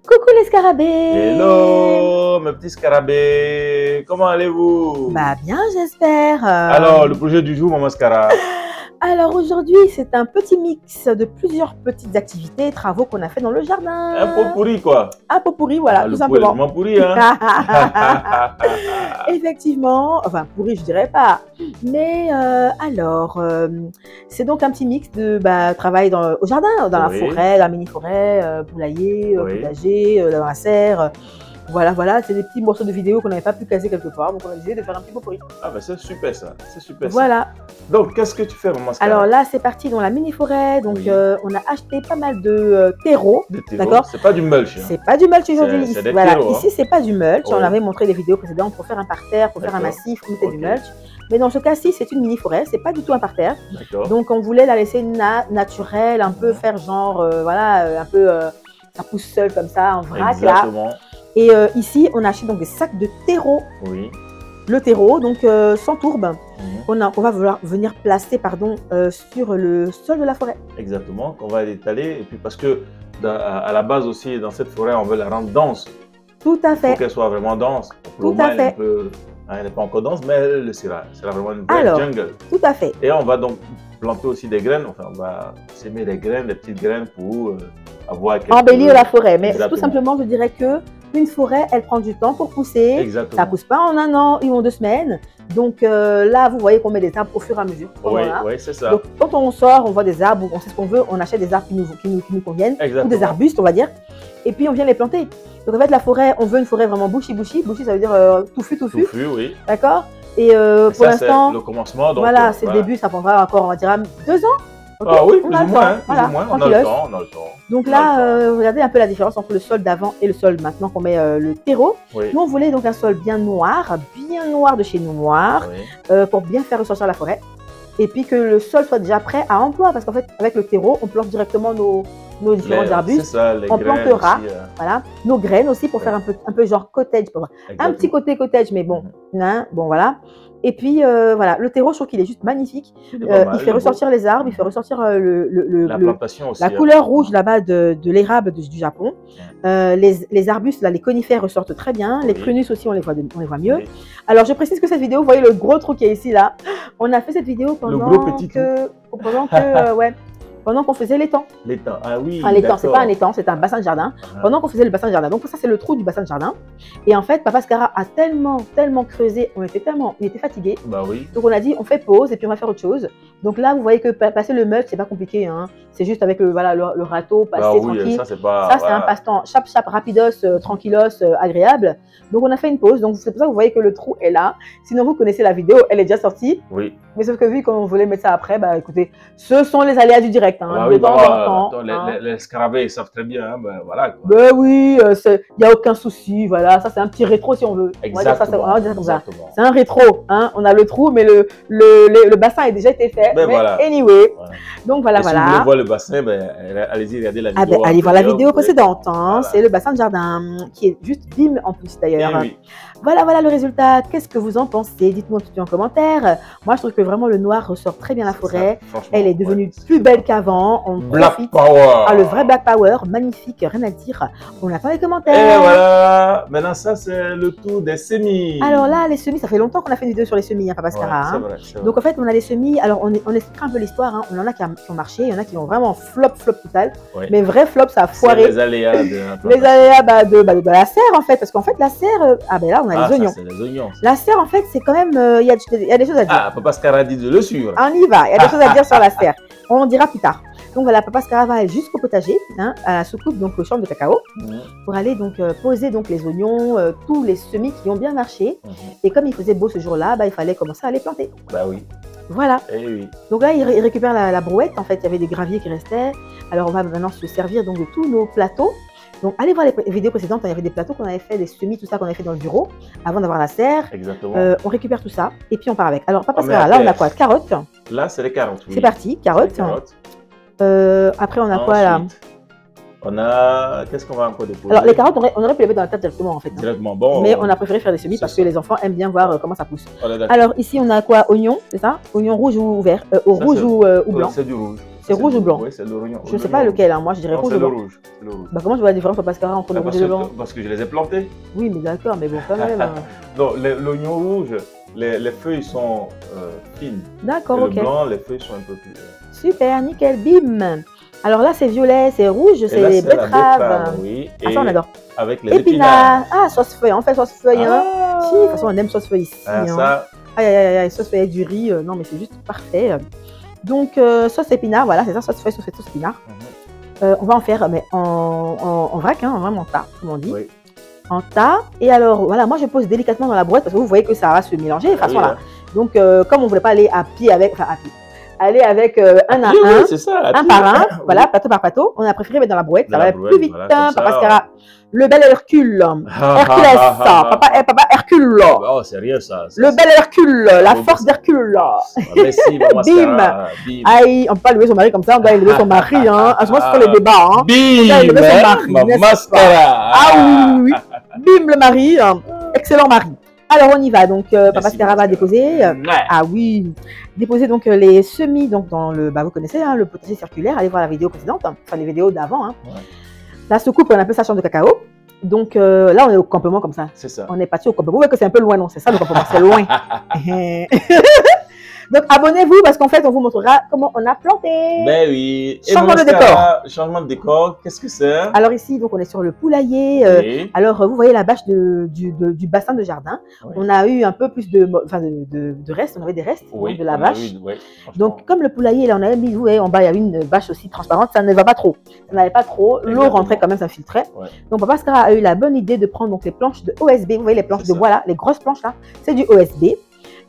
Coucou les scarabées! Hello, mes petits scarabées! Comment allez-vous? Bah bien, j'espère. Alors, le projet du jour, Maman Scara. Alors aujourd'hui, c'est un petit mix de plusieurs petites activités et travaux qu'on a fait dans le jardin. Un pot pourri, quoi. Un pot pourri, voilà, tout simplement. Le pourri, hein. Effectivement, enfin pourri, je dirais pas. Mais c'est donc un petit mix de travail au jardin, dans la forêt, la mini-forêt, poulailler, potager, dans la serre. Voilà, c'est des petits morceaux de vidéos qu'on n'avait pas pu caser quelque part, donc on a décidé de faire un petit pot pourri. Ah ben c'est super ça, c'est super ça. Voilà. Donc qu'est-ce que tu fais, Maman Scara? Alors là, c'est parti dans la mini-forêt, donc on a acheté pas mal de terreau. D'accord. C'est pas du mulch. Hein. C'est pas du mulch aujourd'hui. Voilà, terreaux, ici c'est pas du mulch. On avait montré des vidéos précédentes pour faire un parterre, pour faire un massif, on mettait du mulch. Mais dans ce cas-ci, c'est une mini-forêt, c'est pas du tout un parterre. Donc on voulait la laisser naturelle, un peu faire genre, un peu, ça pousse seul comme ça, en vrac. Exactement. Là. Et ici, on achète donc des sacs de terreau. Oui. Le terreau, donc sans tourbe, on va venir placer sur le sol de la forêt. Exactement, qu'on va étaler. Et puis parce que à la base aussi, dans cette forêt, on veut la rendre dense. Tout à fait. Il faut qu'elle soit vraiment dense. Tout à fait. Elle n'est pas encore dense, mais elle le sera. C'est vraiment une vraie jungle. Tout à fait. Et on va donc planter aussi des graines. Enfin, on va s'aimer des graines, des petites graines pour avoir embellir la forêt. Mais tout simplement, je dirais que une forêt, elle prend du temps pour pousser. Exactement. Ça ne pousse pas en un an ou en 2 semaines. Donc là, vous voyez qu'on met des arbres au fur et à mesure. Oui, c'est ça. Donc quand on sort, on voit des arbres, on sait ce qu'on veut, on achète des arbres qui nous conviennent, ou des arbustes, on va dire. Et puis on vient les planter. Donc en fait, la forêt, on veut une forêt vraiment bushy. Bushy, ça veut dire touffu. Touffu, oui. D'accord. Et pour l'instant, c'est le commencement. Donc, voilà, c'est le début, ça prendra encore, on va dire, 2 ans. Okay. Ah oui, plus ou moins, on a le temps. Donc là, regardez un peu la différence entre le sol d'avant et le sol maintenant qu'on met le terreau. Oui. Nous, on voulait donc un sol bien noir de chez Noir, pour bien faire ressortir la forêt. Et puis que le sol soit déjà prêt à emploi, parce qu'en fait, avec le terreau, on plante directement nos différents arbustes. Ça, on plantera nos graines aussi pour faire un peu genre cottage. Un petit côté cottage, mais bon, voilà. Et puis voilà, le terreau, je trouve qu'il est juste magnifique. Il fait ressortir les arbres, il fait ressortir la plantation aussi. La couleur rouge là-bas de l'érable du Japon. Les arbustes, là, les conifères ressortent très bien. Les prunus aussi, on les voit mieux. Oui. Alors, je précise que cette vidéo, vous voyez le gros trou qui est ici, là. On a fait cette vidéo pendant qu'on faisait l'étang. L'étang, ah oui. L'étang, c'est pas un étang, c'est un bassin de jardin. Pendant qu'on faisait le bassin de jardin. Donc ça, c'est le trou du bassin de jardin. Et en fait, Papa Scara a tellement creusé, il était fatigué. Bah oui. Donc on a dit, on fait pause et puis on va faire autre chose. Donc là, vous voyez que passer le mulch, c'est pas compliqué. Hein. C'est juste avec le râteau, passer tranquille. Ça, c'est un passe-temps chap, rapidos, tranquillos, agréable. Donc on a fait une pause. Donc c'est pour ça que vous voyez que le trou est là. Sinon, vous connaissez la vidéo, elle est déjà sortie. Oui. Mais sauf que vu qu'on voulait mettre ça après, bah écoutez, ce sont les aléas du direct. Hein, les scarabées, ils savent très bien. Hein, voilà. Ben oui, il n'y a aucun souci. Voilà, ça c'est un petit rétro si on veut. Exactement. C'est un rétro. Hein, on a le trou, mais le bassin a déjà été fait. Ben voilà. Anyway. Voilà. Donc voilà. Si vous voulez voir le bassin, allez-y, regardez la vidéo. Allez voir la vidéo précédente. Hein, c'est le bassin de jardin qui est juste bim en plus d'ailleurs. Oui. Voilà le résultat. Qu'est-ce que vous en pensez? Dites-moi tout en commentaire. Moi, je trouve que vraiment le noir ressort très bien la forêt. Elle est devenue plus belle qu'avant. On Black Power. Le vrai Black Power, magnifique, rien à dire. On attend les commentaires. Et voilà. Maintenant, ça, c'est le tour des semis. Alors là, les semis, ça fait longtemps qu'on a fait une vidéo sur les semis, hein, Papa Scara. Hein. C'est vrai. Donc en fait, on a les semis. Alors on expliquera un peu l'histoire. Hein. On en a qui ont marché, il y en a qui ont vraiment flop total. Oui. Mais vrai flop, ça a foiré. Les aléas les aléas de la serre en fait, parce qu'en fait la serre, là on a les oignons. Les oignons. La serre en fait, c'est quand même, il y a des choses à dire. Ah, Papa Scara dit de le suivre. On y va. Il y a des choses à dire sur la serre. On dira plus tard. Donc voilà, Papa Scara va aller jusqu'au potager, hein, à la soucoupe, donc au champ de cacao, pour aller donc poser donc les oignons, tous les semis qui ont bien marché. Et comme il faisait beau ce jour-là, il fallait commencer à les planter. Bah oui. Voilà. Et oui. Donc là, il récupère la brouette. En fait, il y avait des graviers qui restaient. Alors on va maintenant se servir donc de tous nos plateaux. Donc, allez voir les vidéos précédentes, il y avait des plateaux qu'on avait fait, des semis, tout ça qu'on avait fait dans le bureau, avant d'avoir la serre. Exactement. On récupère tout ça et puis on part avec. Alors, Papa Scara, là, on a quoi? Carottes. Là, c'est les carottes. Oui. C'est parti, carottes. Après, on a quoi là? On a... Qu'est-ce qu'on va encore déposer? Alors, les carottes, on aurait pu les mettre dans la table directement, en fait. Directement, bon. Mais on a préféré faire des semis parce que les enfants aiment bien voir comment ça pousse. Alors, ici, on a quoi? Oignon, c'est ça? Oignon rouge ou vert? Rouge ou blanc? C'est du rouge. C'est rouge ou blanc? Oui, c'est l'oignon. Je ne sais pas lequel, hein. Moi je dirais rouge ou blanc. Rouge. C'est le rouge. Bah, comment je vois la différence, Papa Scara, entre le rouge et le blanc? Parce que je les ai plantés. Oui, mais d'accord, mais bon, quand même. Non, l'oignon rouge, les feuilles sont fines. D'accord, Et ok. le blanc, les feuilles sont un peu plus. Super, nickel, bim. Alors là, c'est violet, c'est rouge, c'est les betteraves. Oui. Ah, ça, on adore. Avec les épinards. Ah, sauce feuille. On fait sauce feuille. Hein. Ah. Si, de toute façon, on aime sauce feuille ici. Ah, hein. ça. Aïe, aïe, aïe, aïe, sauce feuille avec du riz. Non, mais c'est juste parfait. Donc, sauce épinard, voilà, c'est ça, sauce feuille, sauce épinard. On va en faire, mais en vrac, hein, vraiment en tas, comme on dit. Oui. En tas. Et alors, voilà, moi, je pose délicatement dans la brouette parce que vous voyez que ça va se mélanger de façon là. Donc, comme on ne voulait pas aller à pied avec, enfin, à pied. Aller avec un à un, oui, ça, un par un, voilà, plateau par plateau. On a préféré mettre dans la brouette, ça va aller plus vite, voilà, Papa Scara. Le bel Hercule, Hercules, papa Hercule. Oh, c'est rien ça. Le bel Hercule, la force d'Hercule. Merci, Maman Scara. Bim. Aïe, on ne peut pas lever son mari comme ça, on doit élever son mari. Hein. À ce moment, c'est pour les débats. Hein. Bim, Maman Scara. Ah oui, oui, oui. Bim, le mari, excellent mari. Alors on y va, donc Papa Scara va déposer, ah oui, déposer donc les semis donc dans le, bah vous connaissez hein, le potager circulaire, allez voir la vidéo précédente, hein, enfin les vidéos d'avant. Hein. Ouais. La soucoupe, on appelle ça champ de cacao, donc là on est au campement comme ça. C'est ça. On est parti au campement, vous voyez que c'est un peu loin, non, c'est ça le campement, c'est loin. Donc abonnez-vous parce qu'en fait on vous montrera comment on a planté. Ben oui. Changement de décor. Changement de décor, qu'est-ce que c'est? Alors ici donc on est sur le poulailler. Oui. Alors vous voyez la bâche du bassin de jardin. Oui. On a eu un peu plus de restes, on avait des restes oui, de la bâche. Oui, donc comme le poulailler là on avait mis, vous voyez en bas il y a une bâche aussi transparente, ça ne va pas trop. Ça n'avait pas trop, l'eau rentrait quand même, ça filtrait. Ouais. Donc Papa Scara a eu la bonne idée de prendre donc les planches de OSB, vous voyez les planches de bois là, les grosses planches là, c'est du OSB.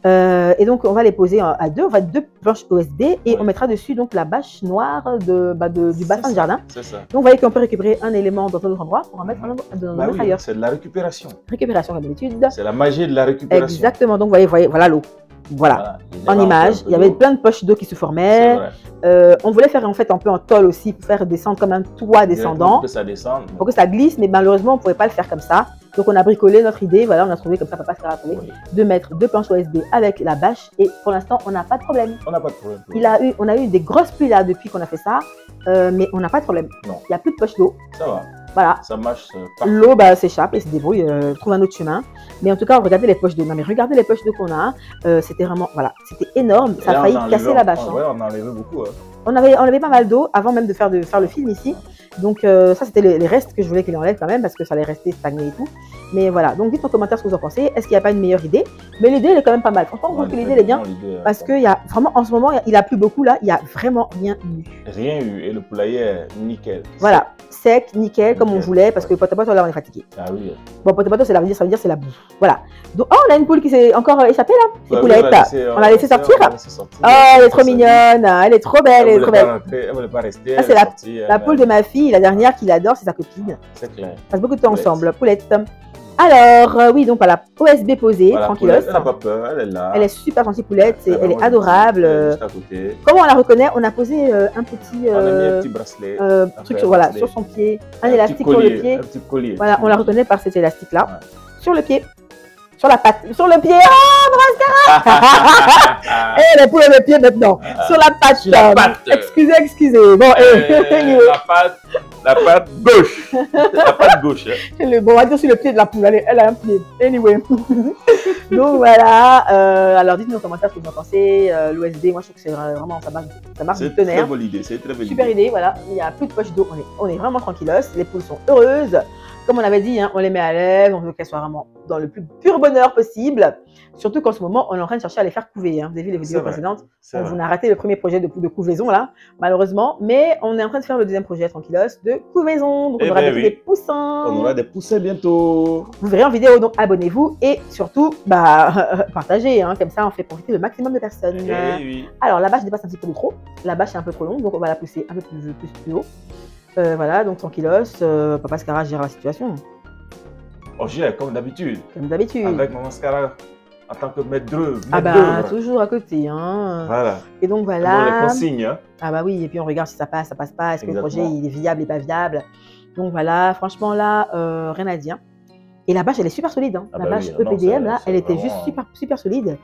Et donc on va les poser à deux, on va deux planches OSB et on mettra dessus donc la bâche noire du bassin de jardin. C'est ça. Donc vous voyez qu'on peut récupérer un élément dans un autre endroit pour en mettre dans un autre ailleurs. C'est de la récupération. Récupération comme d'habitude. C'est la magie de la récupération. Exactement, donc vous voyez voilà l'eau. Voilà, en image, il y avait plein de poches d'eau qui se formaient. On voulait faire en fait un peu en tôle aussi pour faire descendre comme un toit descendant. Pour que ça descende. Pour que ça glisse, mais malheureusement on ne pouvait pas le faire comme ça. Donc on a bricolé notre idée, voilà, on a trouvé comme ça, Papa Scara a trouvé, de mettre deux planches OSB avec la bâche et pour l'instant on n'a pas de problème. On n'a pas de problème. On a eu des grosses pluies là depuis qu'on a fait ça, mais on n'a pas de problème. Non. Il n'y a plus de poche d'eau. Ça va. Voilà. Ça marche. L'eau s'échappe et se débrouille, trouve un autre chemin. Mais en tout cas, regardez les poches d'eau. Non mais regardez les poches d'eau qu'on a. C'était vraiment, voilà, c'était énorme. Ça a failli casser la bâche. Ouais, on a enlevé beaucoup. Hein. On avait pas mal d'eau avant même de faire le film ici. Donc ça, c'était les restes que je voulais qu'il enlève quand même parce que ça allait rester stagné et tout. Mais voilà, donc dites en commentaire ce que vous en pensez. Est-ce qu'il n'y a pas une meilleure idée? Mais l'idée, elle est quand même pas mal. Franchement, je trouve que l'idée, elle est bien. Parce qu'il y a vraiment, en ce moment, il a plu beaucoup là. Il n'y a vraiment rien eu. Rien eu. Et le poulailler est nickel. Voilà, sec, nickel, comme on voulait. Parce que potapoto, là, on est fatigué. Ah oui. Bon, potapoto, ça veut dire c'est la boue. Voilà. Donc, oh, on a une poule qui s'est encore échappée là. C'est poulette. On l'a laissé sortir. Oh, elle est trop mignonne. Elle est trop belle. Elle est trop belle. Elle ne voulait pas rester. C'est la poule de ma fille. La dernière qui l'adore, c'est sa copine. C'est clair. On passe beaucoup de temps ensemble. Poulette. Alors, oui, donc voilà, OSB posée, voilà, tranquillos. Elle n'a pas peur, elle est là. Elle est super gentille, Poulette, elle est adorable. Juste à côté. Comment on la reconnaît? On a posé un petit, on a mis un petit bracelet. Truc voilà, sur son pied, un élastique sur le pied. Un petit collier. Voilà, on la reconnaît par cet élastique-là. Ouais. Sur le pied. Sur la patte, sur le pied, oh, Brascara. Et les poules le pied maintenant, sur la patte. Sur la patte. Excusez. Bon, la patte gauche. La patte gauche. Bon, on va dire sur le pied de la poule, elle a un pied. Anyway. Donc voilà, alors dites-nous en commentaire ce que vous en pensez. L'OSB, moi je trouve que c'est vraiment, ça marche du tonnerre. C'est une très bonne idée, c'est une très belle idée. Super idée, voilà, il n'y a plus de poche d'eau, on est vraiment tranquillos, les poules sont heureuses. Comme on avait dit, hein, on les met à l'aise, on veut qu'elles soient vraiment dans le plus pur bonheur possible. Surtout qu'en ce moment, on est en train de chercher à les faire couver. Hein. Vous avez vu les vidéos précédentes. On a raté le premier projet de couvaison, là, malheureusement. Mais on est en train de faire le deuxième projet, tranquillos, de couvaison. Donc on aura des poussins. On aura des poussins bientôt. Vous verrez en vidéo, donc abonnez-vous. Et surtout, partagez. Hein, comme ça, on fait profiter le maximum de personnes. Alors, la bâche dépasse un petit peu de trop. La bâche est un peu trop longue, donc on va la pousser un peu plus haut. Voilà, donc tranquillos, Papa Scara gère la situation. On gère comme d'habitude. Comme d'habitude. Avec Maman Scara en tant que maître d'œuvre. Toujours à côté. Hein. Voilà. Et donc voilà. On les consigne. Hein. Ah bah oui, et puis on regarde si ça passe pas. Est-ce que le projet il est viable et pas viable. Donc voilà, franchement là, rien à dire. Et la bâche, elle est super solide. Hein. Ah la bah bâche oui, non, EPDM, là, c'est elle était vraiment, juste super solide.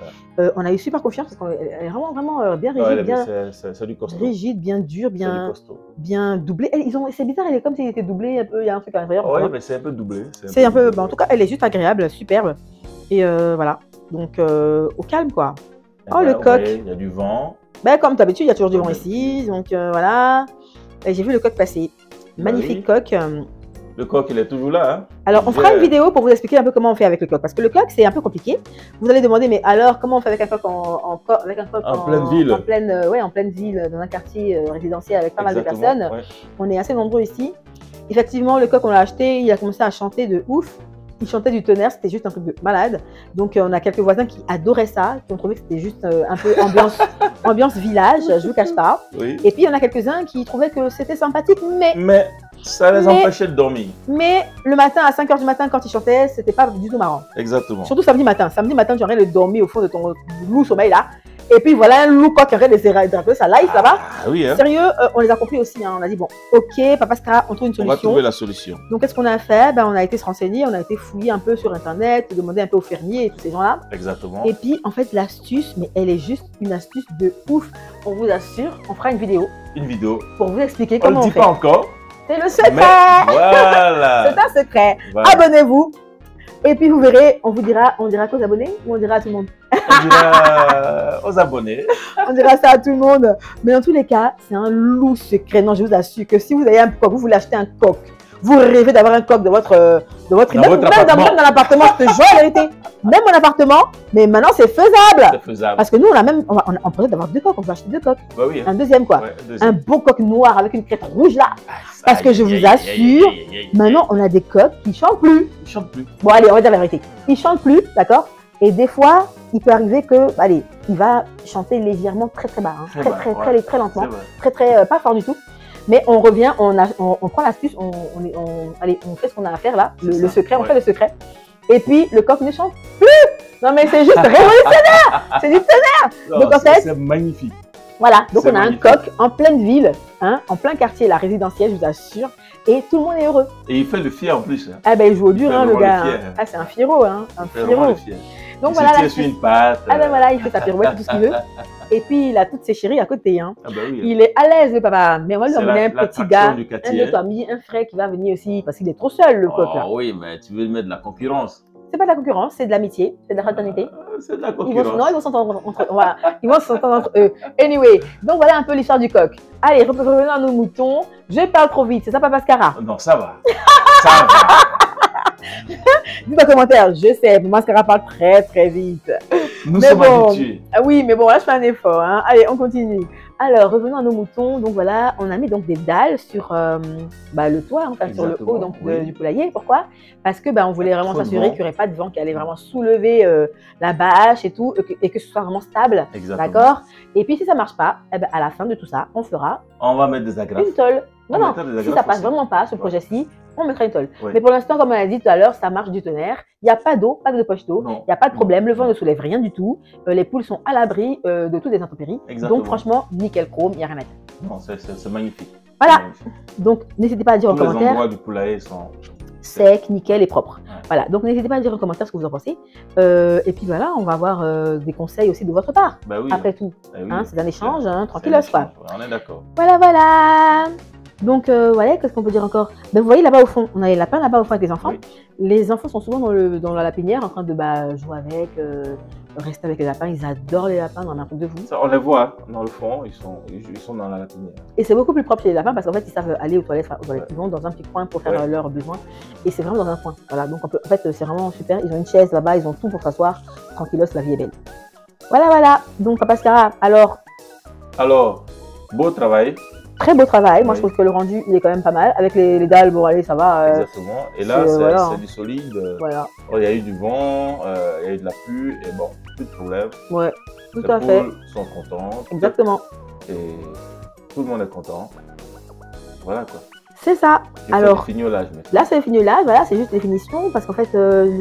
On a eu super confiance parce qu'elle est vraiment bien rigide, c'est du costaud. rigide, bien dur, C'est du costaud. bien doublé. C'est bizarre, elle est comme s'il était doublé un peu, il y a un truc à l'intérieur. Oui, mais c'est un peu doublé. C'est un peu, en tout cas, elle est juste agréable, superbe. Et voilà, donc au calme quoi. Et Oh, le coq. Il y a du vent. Ben, comme d'habitude, il y a toujours du vent ici, donc voilà. Et j'ai vu le coq passer. Magnifique coq. Le coq, il est toujours là. Hein. Alors, on fera une vidéo pour vous expliquer un peu comment on fait avec le coq. Parce que le coq, c'est un peu compliqué. Vous allez demander, mais alors, comment on fait avec un coq en pleine ville en pleine ville, dans un quartier résidentiel avec pas mal de personnes. Ouais. On est assez nombreux ici. Effectivement, le coq, on l'a acheté, il a commencé à chanter de ouf. Il chantait du tonnerre, c'était juste un truc de malade. Donc, on a quelques voisins qui adoraient ça, qui ont trouvé que c'était juste un peu ambiance village, je ne vous cache pas. Oui. Et puis, il y en a quelques-uns qui trouvaient que c'était sympathique, mais ça les empêchait de dormir. Mais le matin, à 5 h du matin, quand ils chantaient, c'était pas du tout marrant. Exactement. Surtout samedi matin. Samedi matin, tu aurais de dormir au fond de ton loup sommeil là. Et puis voilà un loup coq qui aurait des drapeaux, ça live, ça va. Ah oui, hein. Sérieux, on les a compris aussi. Hein. On a dit, bon, ok, Papa Scara, on trouve une solution. On va trouver la solution. Donc, qu'est-ce qu'on a fait? On a été se renseigner, on a été fouiller un peu sur Internet, demander un peu aux fermiers et tous ces gens-là. Exactement. Et puis, en fait, l'astuce, mais elle est juste une astuce de ouf. On vous assure, on fera une vidéo. Une vidéo. Pour vous expliquer comment on fait. On ne dit pas encore. C'est le secret. Voilà. C'est un secret. Voilà. Abonnez-vous. Et puis vous verrez, on dira qu'aux abonnés ou on dira à tout le monde? On dira aux abonnés. On dira ça à tout le monde. Mais dans tous les cas, c'est un loup secret. Non, je vous assure que si vous avez un coq, vous voulez acheter un coq, vous rêvez d'avoir un coq dans votre immeuble, même dans l'appartement, je te jure la vérité. Même mon appartement, mais maintenant c'est faisable. C'est faisable. Parce que nous, on pourrait avoir 2 coqs, on peut acheter 2 coqs. Bah oui, hein. Un deuxième quoi. Ouais, deuxième. Un beau coq noir avec une crête rouge là. Parce que je vous assure, maintenant on a des coqs qui chantent plus. Ils chantent plus. Bon allez, on va dire la vérité. Ils chantent plus, d'accord? Et des fois, il peut arriver que, allez, il va chanter légèrement très bas, hein. très lentement, pas fort du tout. Mais on revient, on prend l'astuce, allez, on fait ce qu'on a à faire là, le secret, on fait le secret. Et puis le coq ne chante plus. Non mais c'est juste révolutionnaire. C'est du tonnerre. Donc en fait, c'est magnifique. Voilà, donc on a un coq en pleine ville, hein, en plein quartier, la résidentielle, je vous assure, et tout le monde est heureux. Et il fait le fier en plus. Hein. Ah ben il joue au dur, hein, le gars. Ah c'est un fiero, hein, un fiero. Donc voilà, il sur une patte. Ah ben voilà, il fait sa pirouette, tout ce qu'il veut. Et puis il a toutes ses chéries à côté, hein. Ah ben oui. Il est à l'aise le papa, mais on va lui emmener un petit gars, un autre ami, un frère qui va venir aussi, parce qu'il est trop seul le coq là. Oh oui, mais tu veux lui mettre de la concurrence. C'est pas de la concurrence, c'est de l'amitié, c'est de la fraternité. C'est de la concurrence. Ils vont s'entendre entre eux. Voilà. Ils vont s'entendre entre eux. Anyway, donc voilà un peu l'histoire du coq. Allez, revenons à nos moutons. Je parle trop vite, c'est ça, Papa Scara? Non, ça va. Ça va. Dites en commentaire, je sais, Papa Scara parle très vite. Nous sommes habitués. Ah oui, mais bon, là je fais un effort. Hein. Allez, on continue. Alors, revenons à nos moutons. Donc voilà, on a mis donc des dalles sur le toit, enfin sur le haut donc, du poulailler. Pourquoi? Parce que on voulait vraiment s'assurer qu'il n'y aurait pas de vent qui allait vraiment soulever la bâche et tout, et que ce soit vraiment stable. D'accord? Et puis si ça ne marche pas, à la fin de tout ça, on va mettre des agrafes. Une tôle. Non, si ça passe vraiment pas, ce projet-ci, on mettra une tôle. Ouais. Mais pour l'instant, comme on a dit tout à l'heure, ça marche du tonnerre. Il n'y a pas d'eau, pas de poche d'eau. Il n'y a pas de problème. Le vent ne soulève rien du tout. Les poules sont à l'abri de toutes les intempéries. Donc franchement, nickel chrome, il n'y a rien à dire. Non, c'est magnifique. Voilà. Donc n'hésitez pas à dire en commentaire. Les endroits du poulailler sont secs, nickel et propres. Ouais. Voilà. Donc n'hésitez pas à dire en commentaire ce que vous en pensez. Et puis voilà, on va avoir des conseils aussi de votre part. Bah oui. Après tout, oui. C'est un échange, tranquille, quoi. On est d'accord. Voilà. Donc, voilà, qu'est-ce qu'on peut dire encore? Vous voyez là-bas au fond, on a les lapins là-bas au fond avec les enfants. Oui. Les enfants sont souvent dans la lapinière en train de jouer avec, rester avec les lapins. Ils adorent les lapins, dans un truc de fou. Ça, on les voit dans le fond, ils sont dans la lapinière. Et c'est beaucoup plus propre chez les lapins parce qu'en fait, ils savent aller aux toilettes. Ils vont dans un petit coin pour faire leurs besoins. Et c'est vraiment dans un coin. Voilà, donc en fait, c'est vraiment super. Ils ont une chaise là-bas, ils ont tout pour s'asseoir. Tranquillos, la vie est belle. Voilà. Donc, Papa Scara, alors, beau travail. Très beau travail. Moi, je trouve que le rendu, il est quand même pas mal. Avec les dalles, bon, allez, ça va. Exactement. Et là, c'est du solide. Voilà. Il y a eu du vent, il y a eu de la pluie, et bon, plus de problème. Ouais, tout à fait. Les poules sont contentes. Exactement. Et tout le monde est content. Voilà quoi. C'est ça. Alors, là, c'est le fignolage, voilà, c'est juste les finitions. Parce qu'en fait,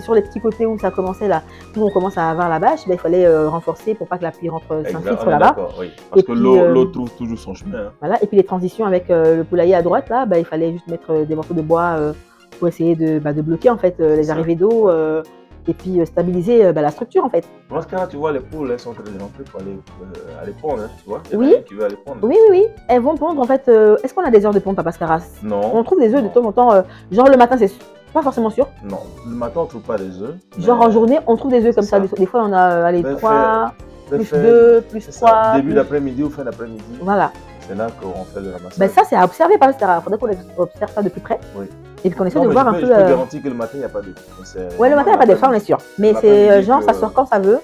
sur les petits côtés où ça commençait là, où on commence à avoir la bâche, il fallait renforcer pour pas que la pluie s'infiltre là-bas. Oui. Parce que l'eau trouve toujours son chemin. Hein. Voilà. Et puis les transitions avec le poulailler à droite, là, il fallait juste mettre des morceaux de bois pour essayer de bloquer en fait les arrivées d'eau et puis stabiliser la structure en fait. Dans ce cas-là, tu vois, les poules, elles sont très élancées pour aller pondre, hein, tu vois. Oui. Qui veut aller pondre. Oui. Elles vont pondre en fait. Est-ce qu'on a des heures de ponte, Papa Scaras? Non. On trouve des œufs de temps en temps. Genre le matin, c'est pas forcément sûr. Non. Le matin, on ne trouve pas des œufs. Genre en journée, on trouve des œufs comme ça. Des fois, on a les 3, plus 2, plus 3. Début d'après-midi ou fin d'après-midi. Voilà. C'est là qu'on fait le ramassage. Ben ça, c'est à observer, Papa Scaras. Il faudrait qu'on observe ça de plus près. Oui. Et puis qu'on essaie de voir un peu. Je peux garantir que le matin, il n'y a pas d'œufs. Ouais, le matin, il n'y a pas d'œufs, on est sûr. Mais c'est genre, ça sort quand ça veut.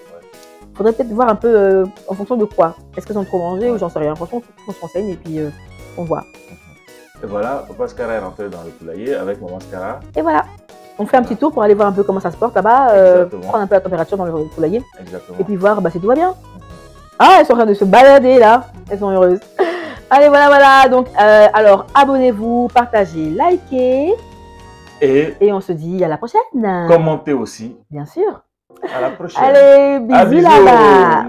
Il faudrait peut-être voir un peu en fonction de quoi. Est-ce qu'elles ont trop mangé ou j'en sais rien. Franchement, on se renseigne et puis on voit. Et voilà, Papa Scara est rentré dans le poulailler avec Maman Scara. Et voilà. On fait un petit tour pour aller voir un peu comment ça se porte là-bas, prendre un peu la température dans le poulailler. Exactement. Et puis voir si tout va bien. Ah, elles sont en train de se balader là. Elles sont heureuses. Allez, voilà. Donc, alors, abonnez-vous, partagez, likez. Et on se dit à la prochaine. Commentez aussi. Bien sûr. À la prochaine. Allez, bisous là-bas.